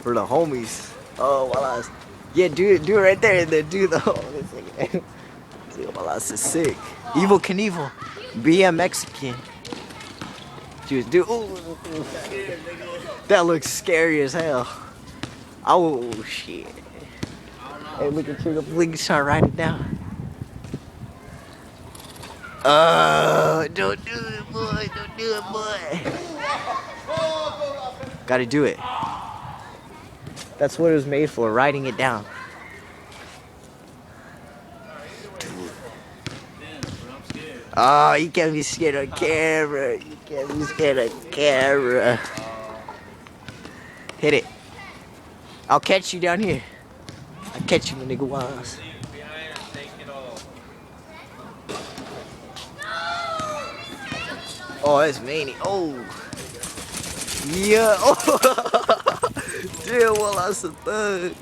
For the homies. Oh, Wallace. Yeah, do it right there and then do the whole thing. Wallace is sick. Evil Knievel. BM Mexican. Dude, ooh, that looks scary as hell. Oh shit. Hey, look at you. Please try to write it down. Don't do it, boy. Don't do it, boy. Gotta do it. That's what it was made for, writing it down. Oh, you can't be scared on camera. You can't be scared on camera. Hit it. I'll catch you down here. I'll catch you, my nigga Waz. Oh, that's Manny. Oh. Yeah. Oh. Damn, well, that's a thug.